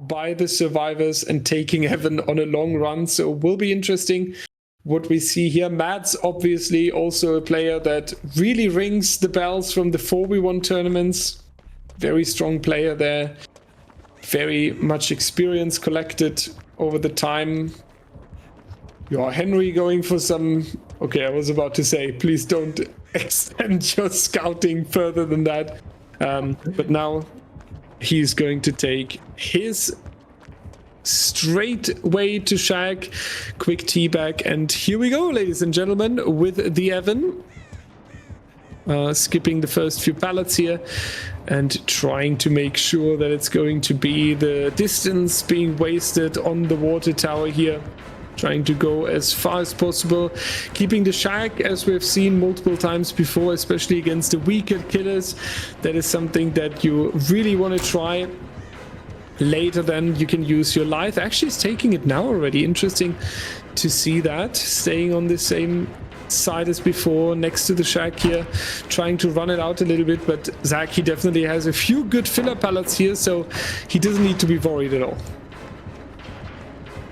by the survivors and taking Evan on a long run. So will be interesting what we see here. Madz, obviously also a player that really rings the bells from the 4v1 tournaments. Very strong player there. Very much experience collected over the time. Yeah, Henri going for some... Okay, I was about to say, please don't extend your scouting further than that. But now he's going to take his straight way to Shag. Quick teabag, and here we go, ladies and gentlemen, with the Evan. Skipping the first few pallets here and trying to make sure that it's going to be the distance being wasted on the water tower here. Trying to go as far as possible, keeping the Shag, as we've seen multiple times before, especially against the weaker killers. That is something that you really want to try. Later then you can use your Lithe. Actually, it's taking it now already. Interesting to see that. Staying on the same side as before, next to the Shag here, trying to run it out a little bit, but Zach, he definitely has a few good filler pallets here, so he doesn't need to be worried at all.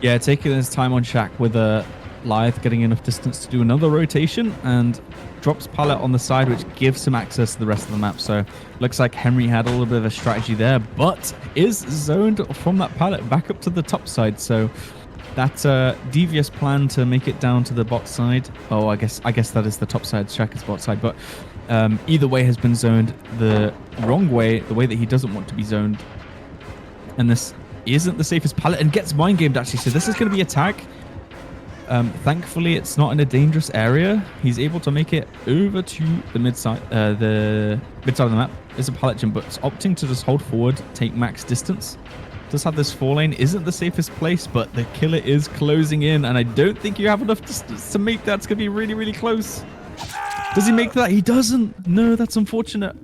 Yeah, taking his time on Shaq with a Lithe, getting enough distance to do another rotation, and drops pallet on the side, which gives him access to the rest of the map. So looks like Henri had a little bit of a strategy there, but is zoned from that pallet back up to the top side. So that devious plan to make it down to the bot side. Oh, I guess that is the top side. Shaq is bot side, but either way has been zoned the wrong way, the way that he doesn't want to be zoned. And this isn't the safest pallet, and gets mind gamed actually. So this is going to be a tag. Thankfully, it's not in a dangerous area. He's able to make it over to the mid side. The mid side of the map is a pallet jump, but it's opting to just hold forward, take max distance. Does have this 4 lane, isn't the safest place, but the killer is closing in, and I don't think you have enough distance to make that. It's going to be really, really close. Does he make that? He doesn't. No, that's unfortunate.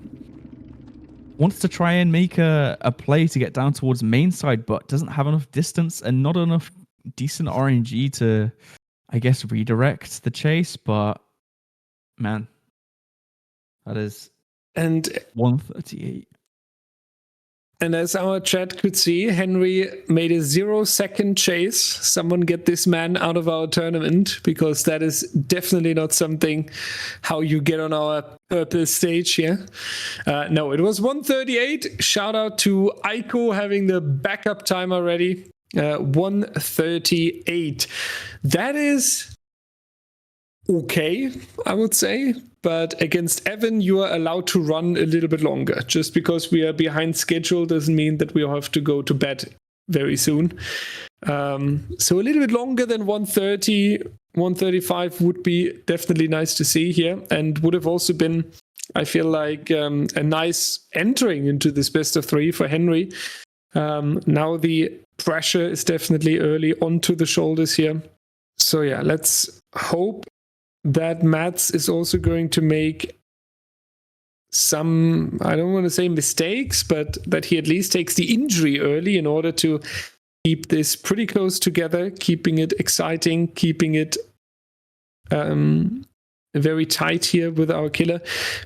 Wants to try and make a play to get down towards main side, but doesn't have enough distance and not enough decent RNG to, I guess, redirect the chase. But man, that is 138. And as our chat could see, Henri made a 0-second chase. Someone get this man out of our tournament, because that is definitely not something how you get on our purple stage here. No, it was 138. Shout out to Aiko having the backup time already. 138. That is okay, I would say. But against Evan, you are allowed to run a little bit longer. Just because we are behind schedule doesn't mean that we have to go to bed very soon. So a little bit longer than 130, 135 would be definitely nice to see here. And would have also been, I feel like, a nice entering into this best of 3 for Henri. Now the pressure is definitely early onto the shoulders here. So yeah, let's hope that Madz is also going to make some, I don't want to say mistakes, but that he at least takes the injury early in order to keep this pretty close together, keeping it exciting, keeping it very tight here with our killer,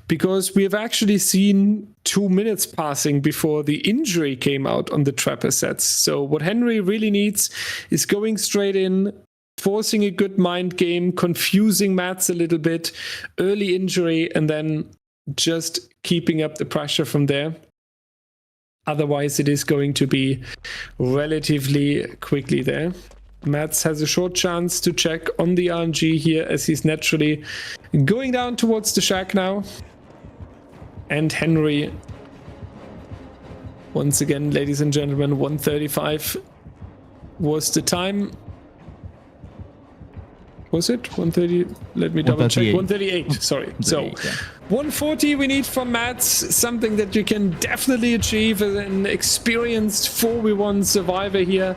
because we have actually seen 2 minutes passing before the injury came out on the trapper sets. So what Henri really needs is going straight in, forcing a good mind game, confusing Madz a little bit, early injury, and then just keeping up the pressure from there. Otherwise, it is going to be relatively quickly there. Madz has a short chance to check on the RNG here, as he's naturally going down towards the Shack now. And Henri, once again, ladies and gentlemen, 135 was the time. Was it 130? Let me double check. 138. Sorry. So 140 we need from Madz. Something that you can definitely achieve as an experienced 4v1 survivor here.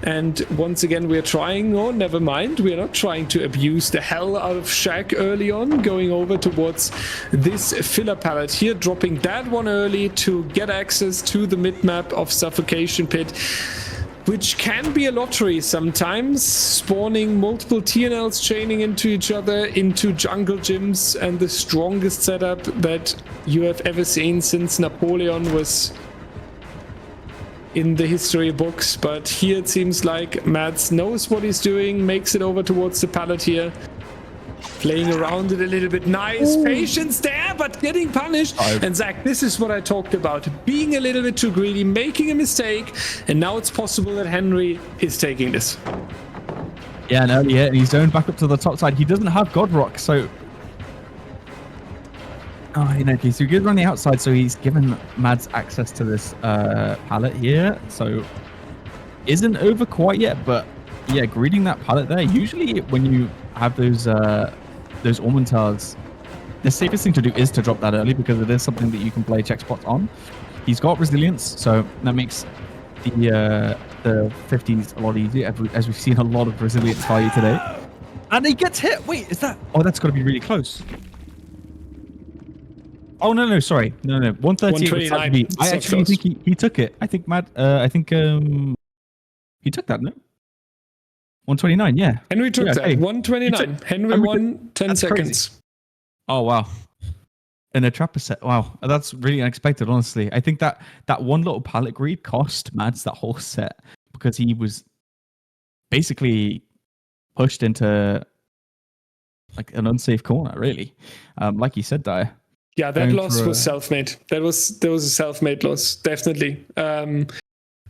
And once again, we're trying, oh, never mind. We're not trying to abuse the hell out of Shaq early on, going over towards this filler pallet here, dropping that one early to get access to the mid-map of Suffocation Pit, which can be a lottery sometimes, spawning multiple TNLs chaining into each other into jungle gyms, and the strongest setup that you have ever seen since Napoleon was in the history books, but here it seems like Madz knows what he's doing, makes it over towards the pallet here. Playing around it a little bit. Nice patience there, but getting punished. And Zach, this is what I talked about. Being a little bit too greedy, making a mistake, and now it's possible that Henri is taking this. Yeah, no, yeah, and he's zoned back up to the top side. He doesn't have God Rock, so... Oh, you know, okay, so he goes around the outside, so he's given Madz access to this pallet here, so isn't over quite yet, but yeah, greeting that pallet there. Usually when you have those Ormentals, the safest thing to do is to drop that early because it is something that you can play check spots on. He's got resilience, so that makes the 50s a lot easier, as we've seen a lot of resilience value today. And he gets hit. Wait, is that? Oh, that's got to be really close. Oh no, sorry, no, 138. I actually think he took it. I think he took that. No, 129. Yeah, Henri took that. Okay. 129. Henri won 10 seconds. Crazy. Oh wow. In a trapper set. Wow, that's really unexpected, honestly. I think that one little pallet greed cost Madz that whole set because he was basically pushed into like an unsafe corner, really. Like you said, Dyer. Yeah, that loss was self-made. There was a self-made loss, definitely.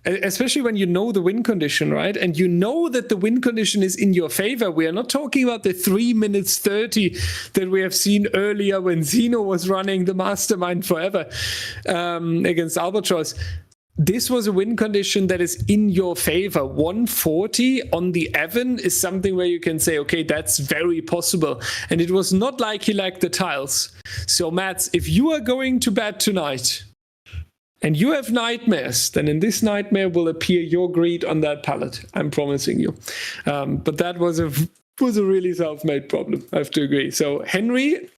Especially when you know the win condition, right? And you know that the win condition is in your favor. We are not talking about the 3 minutes 30 that we have seen earlier when Zeno was running the mastermind forever against Albatross. This was a win condition that is in your favor. 140 on the Evan is something where you can say, okay, that's very possible. And it was not like he lacked the tiles. So Madz, if you are going to bed tonight and you have nightmares, then in this nightmare will appear your greed on that pallet. I'm promising you. But that was a really self-made problem, I have to agree. So Henri,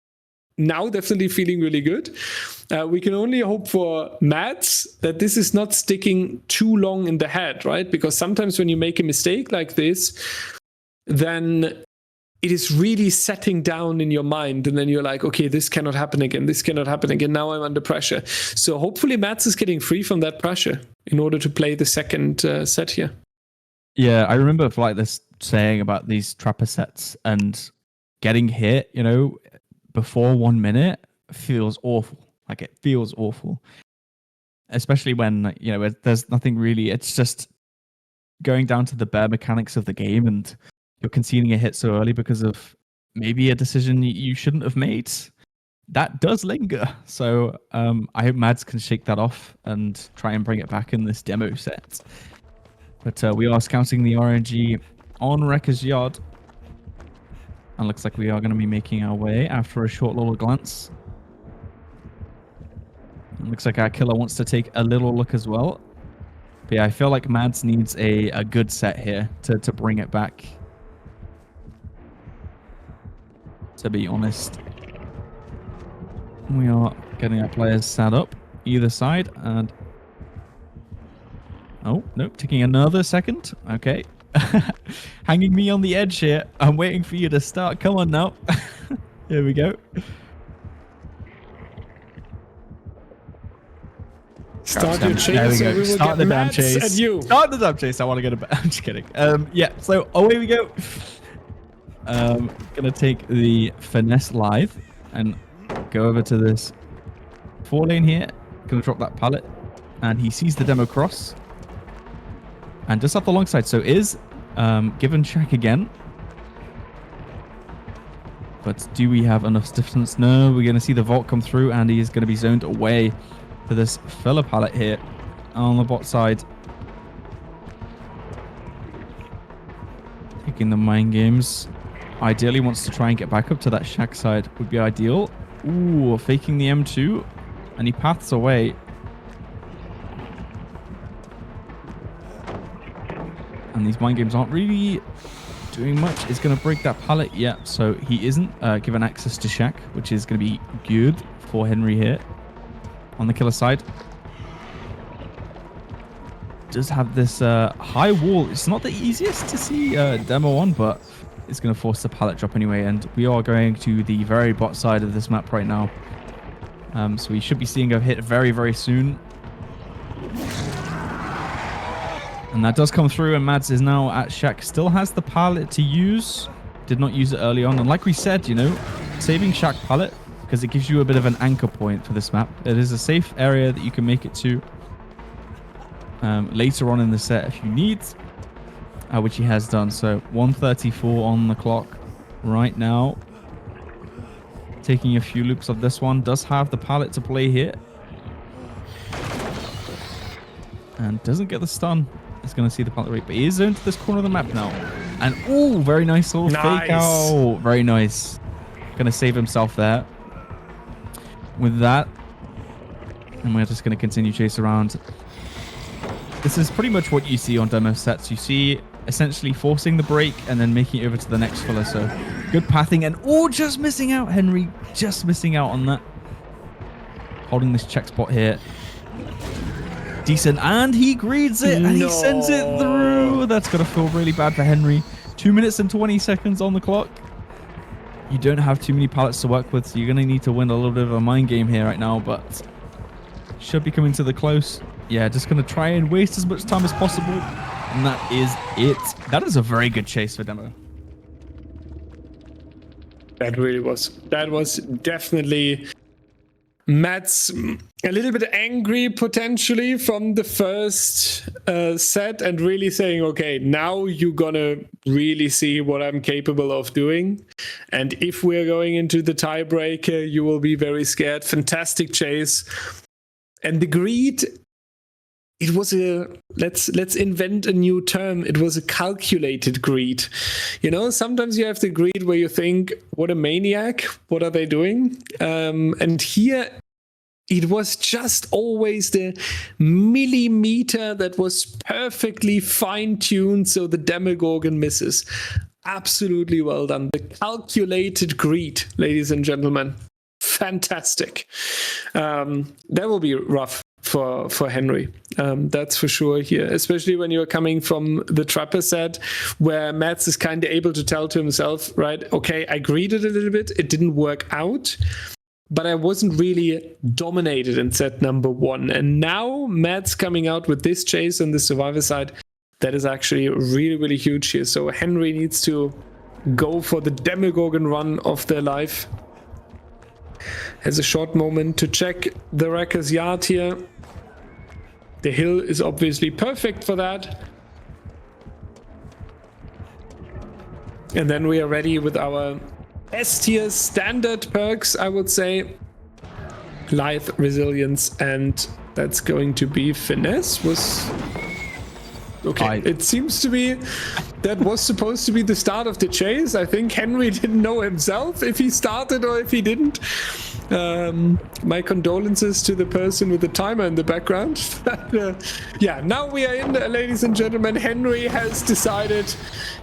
now definitely feeling really good. We can only hope for Madz that this is not sticking too long in the head, right? Because sometimes when you make a mistake like this, then it is really setting down in your mind. And then you're like, okay, this cannot happen again. This cannot happen again. Now I'm under pressure. So hopefully Madz is getting free from that pressure in order to play the second set here. Yeah, I remember like this saying about these trapper sets and getting hit, you know, before 1 minute feels awful. Like it feels awful, especially when, you know, there's nothing really, it's just going down to the bare mechanics of the game and you're conceding a hit so early because of maybe a decision you shouldn't have made. That does linger. So I hope Madz can shake that off and try and bring it back in this demo set. But we are scouting the RNG on Wrecker's Yard. And looks like we are going to be making our way after a short little glance. It looks like our killer wants to take a little look as well. But yeah, I feel like Madz needs a good set here to bring it back. To be honest. We are getting our players set up either side. And oh, nope, taking another second. Okay. Hanging me on the edge here. I'm waiting for you to start. Come on now. Here we go. Start your chase. There we go. We Start the damn chase. At you. Start the damn chase. I want to get a. I'm just kidding. Yeah. So away we go. Gonna take the finesse live and go over to this 4 lane here. Gonna drop that pallet, and he sees the demo cross, and just up the long side. So is given Shaq again. But do we have enough stiffness? No. We're gonna see the vault come through, and he is gonna be zoned away to this filler pallet here on the bot side. Taking the mind games. Ideally wants to try and get back up to that shack side would be ideal. Ooh, faking the M2. And he paths away. And these mind games aren't really doing much. It's going to break that pallet. Yeah, so he isn't given access to shack, which is going to be good for Henri here. On the killer side, does have this high wall. It's not the easiest to see demo on, but it's going to force the pallet drop anyway. And we are going to the very bot side of this map right now. So we should be seeing a hit very, very soon. And that does come through, and Madz is now at Shack. Still has the pallet to use. Did not use it early on. And like we said, you know, saving Shack pallet, because it gives you a bit of an anchor point for this map. It is a safe area that you can make it to later on in the set if you need, which he has done. So 1:34 on the clock right now. Taking a few loops of this one. Does have the pallet to play here. And doesn't get the stun. He's going to see the pallet rate, but he is into this corner of the map now. And, oh, very nice little fake out. Very nice. Going to save himself there with that. And we're just going to continue chase around. This is pretty much what you see on demo sets. You see essentially forcing the break and then making it over to the next filler. So good pathing and, oh, just missing out, Henri. Just missing out on that. Holding this check spot here. Decent, and he greets it, and he sends it through. That's going to feel really bad for Henri. 2 minutes and 20 seconds on the clock. You don't have too many pallets to work with, so you're going to need to win a little bit of a mind game here right now, but should be coming to the close. Yeah, just going to try and waste as much time as possible, and that is it. That is a very good chase for Demo. That really was. That was definitely... Madz a little bit angry potentially from the first set and really saying, okay, now you're gonna really see what I'm capable of doing. And if we're going into the tiebreaker, you will be very scared. Fantastic chase. And the greed, it was a, let's invent a new term. It was a calculated greed. You know, sometimes you have the greed where you think, what a maniac, what are they doing? And here it was just always the millimeter that was perfectly fine-tuned so the Demogorgon misses. Absolutely well done. The calculated greed, ladies and gentlemen. Fantastic. That will be rough for Henri, that's for sure here, especially when you're coming from the Trapper set where Madz is kind of able to tell to himself, right, okay, I greeded a little bit, it didn't work out, but I wasn't really dominated in set number 1. And now Madz coming out with this chase on the Survivor side, that is actually really, really huge here. So Henri needs to go for the Demogorgon run of their life. Has a short moment to check the Wrecker's Yard here. The hill is obviously perfect for that. And then we are ready with our S-tier standard perks, I would say. Lithe, Resilience, and that's going to be Finesse. Okay, it seems to be that was supposed to be the start of the chase. I think Henri didn't know himself if he started or if he didn't. My condolences to the person with the timer in the background. Yeah, now we are in, ladies and gentlemen. Henri has decided.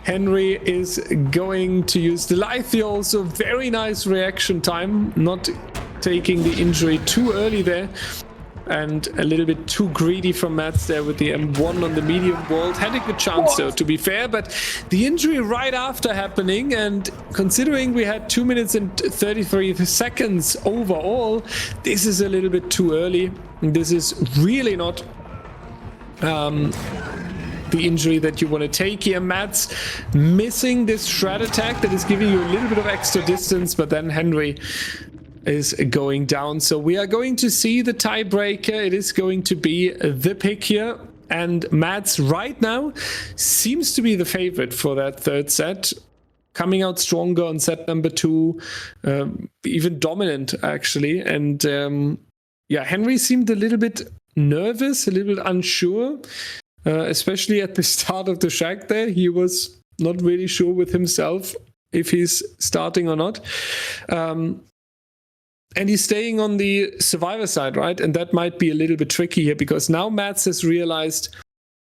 Henri is going to use the Lithe. Also, very nice reaction time, not taking the injury too early there. And a little bit too greedy from Madz there with the M1 on the medium vault. Had a good chance though, to be fair, but the injury right after happening, and considering we had 2 minutes and 33 seconds overall, this is a little bit too early. This is really not the injury that you want to take here. Madz missing this shred attack that is giving you a little bit of extra distance, but then Henri is going down. So we are going to see the tiebreaker. It is going to be the pick here, and Madz right now seems to be the favorite for that third set, coming out stronger on set number 2, even dominant actually. And yeah, Henri seemed a little bit nervous, a little bit unsure, especially at the start of the shack there. He was not really sure with himself if he's starting or not. And he's staying on the Survivor side, right? And that might be a little bit tricky here, because now Madz has realized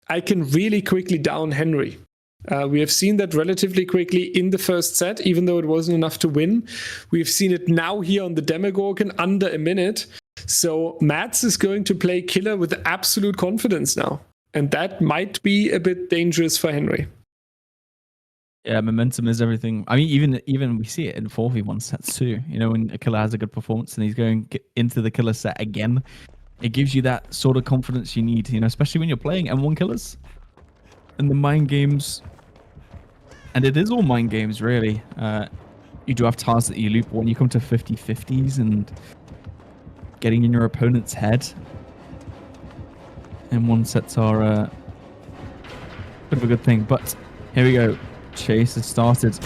I can really quickly down Henri. We have seen that relatively quickly in the first set, even though it wasn't enough to win. We've seen it now here on the Demogorgon under a minute. So Madz is going to play killer with absolute confidence now. And that might be a bit dangerous for Henri. Yeah, momentum is everything. I mean, even we see it in 4v1 sets too. You know, when a killer has a good performance and he's going into the killer set again, it gives you that sort of confidence you need, you know, especially when you're playing M1 killers. in the mind games, and it is all mind games really, you do have tasks that you loop when you come to 50-50s and getting in your opponent's head. And one sets are a bit of a good thing, but here we go. Chase has started.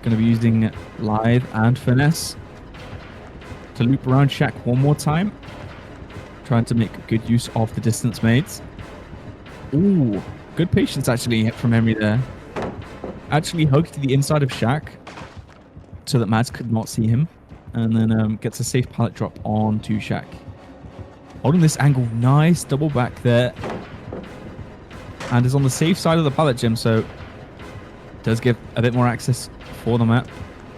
Going to be using Lithe and Finesse to loop around Shaq one more time. Trying to make good use of the distance made. Ooh, good patience actually from Henri there. Actually hugged to the inside of Shaq so that Madz could not see him. And then gets a safe pallet drop onto Shaq. Holding this angle, nice double back there. And is on the safe side of the pallet gem, so does give a bit more access for the map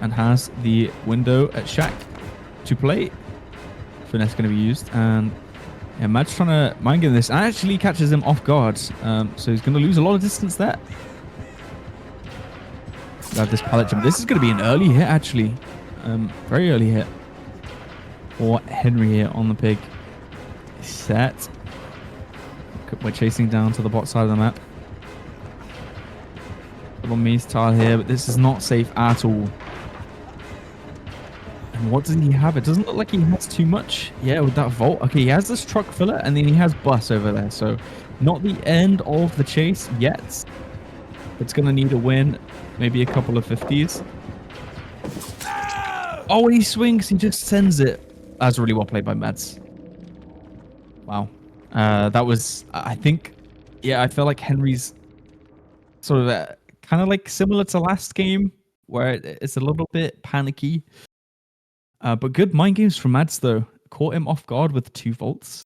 and has the window at Shaq to play. Finesse going to be used, and yeah, Madz trying to mind game this. Actually catches him off guard, so he's going to lose a lot of distance there. Grab this pallet jump. This is going to be an early hit, actually. Very early hit for Henri here on the pig. Set. We're chasing down to the bot side of the map. Little Mies tile here, but this is not safe at all. And what does he have? It doesn't look like he has too much. Yeah, with that vault. Okay, he has this truck filler, and then he has bus over there. So not the end of the chase yet. It's going to need a win. Maybe a couple of 50s. Oh, he swings. He just sends it. That's really well played by Madz. Wow. That was, I think, yeah, I feel like Henri's sort of kind of like similar to last game, where it's a little bit panicky. But good mind games from Madz, though. Caught him off guard with 2 vaults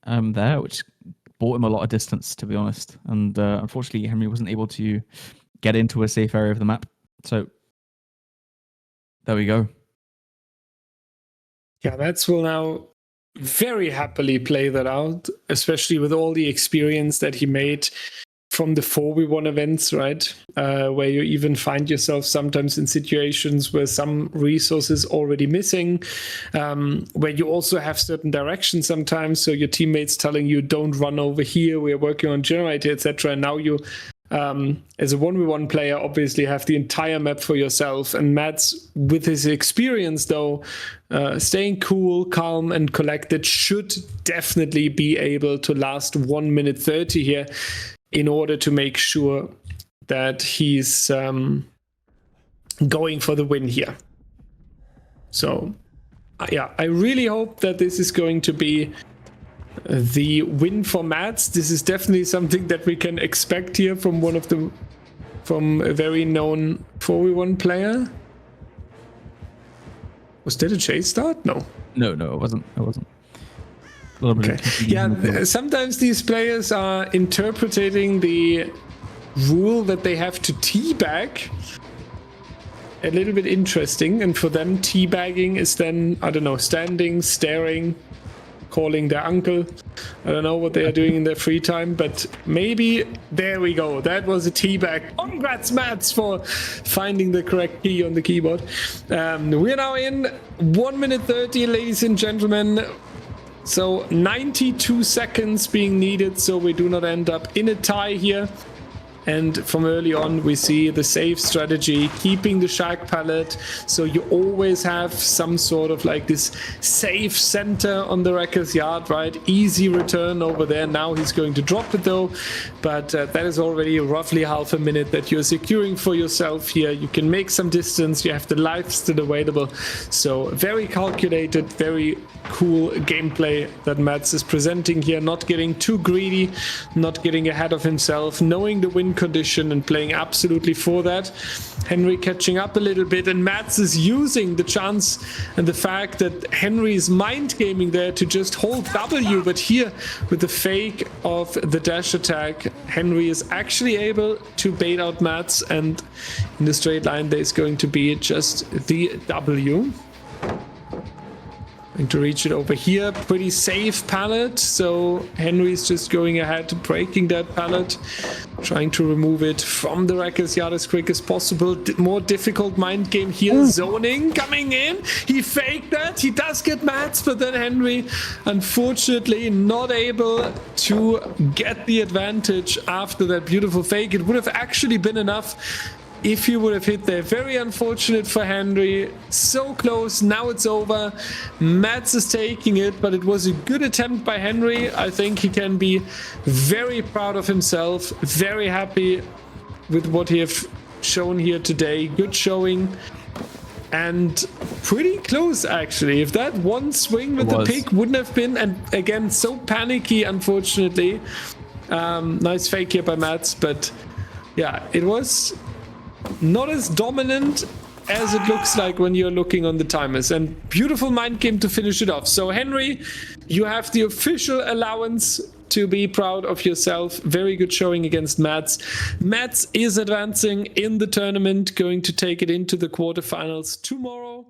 there, which bought him a lot of distance, to be honest. And unfortunately, Henri wasn't able to get into a safe area of the map. So there we go. Yeah, Madz will now very happily play that out, especially with all the experience that he made from the 4v1 events, right? Where you even find yourself sometimes in situations where some resources already missing, where you also have certain directions sometimes, so your teammates telling you don't run over here, we're working on generator, etc. And now you as a 1v1 player obviously have the entire map for yourself. And Madz, with his experience though, staying cool, calm and collected, should definitely be able to last 1 minute 30 here in order to make sure that he's going for the win here. So yeah, I really hope that this is going to be the win for Madz. This is definitely something that we can expect here from from a very known 4v1 player. Was that a chase start? No. No, it wasn't. It wasn't. A little bit okay. Yeah, sometimes these players are interpreting the rule that they have to teabag a little bit interesting, and for them teabagging is then, I don't know, standing, staring, calling their uncle. I don't know what they are doing in their free time, but maybe there we go. That was a teabag. Congrats, Madz, for finding the correct key on the keyboard. We're now in 1 minute 30, ladies and gentlemen. So 92 seconds being needed, so we do not end up in a tie here. And from early on, we see the safe strategy, keeping the shark pallet. So you always have some sort of like this safe center on the wrecker's yard, right? Easy return over there. Now he's going to drop it though. But that is already roughly half a minute that you're securing for yourself here. You can make some distance. You have the life still available. So very calculated, very cool gameplay that Madz is presenting here. Not getting too greedy, not getting ahead of himself, knowing the win condition and playing absolutely for that. Henri catching up a little bit, and Madz is using the chance and the fact that Henri is mind gaming there to just hold W, but here with the fake of the dash attack, Henri is actually able to bait out Madz, and in the straight line there's going to be just the W. Going to reach it over here. Pretty safe pallet. So Henry's just going ahead, breaking that pallet, trying to remove it from the wrecker's yard as quick as possible. More difficult mind game here. Zoning coming in. He faked that. He does get Madz, but then Henry, unfortunately, not able to get the advantage after that beautiful fake. It would have actually been enough if he would have hit there. Very unfortunate for Henry. So close. Now it's over. Madz is taking it, but it was a good attempt by Henry. I think he can be very proud of himself. Very happy with what he have shown here today. Good showing. And pretty close, actually. If that one swing with the pick wouldn't have been, and again, so panicky, unfortunately. Nice fake here by Madz, but yeah, it was not as dominant as it looks like when you're looking on the timers. And beautiful mind game to finish it off. So Henry, you have the official allowance to be proud of yourself. Very good showing against Madz. Madz is advancing in the tournament, going to take it into the quarterfinals tomorrow.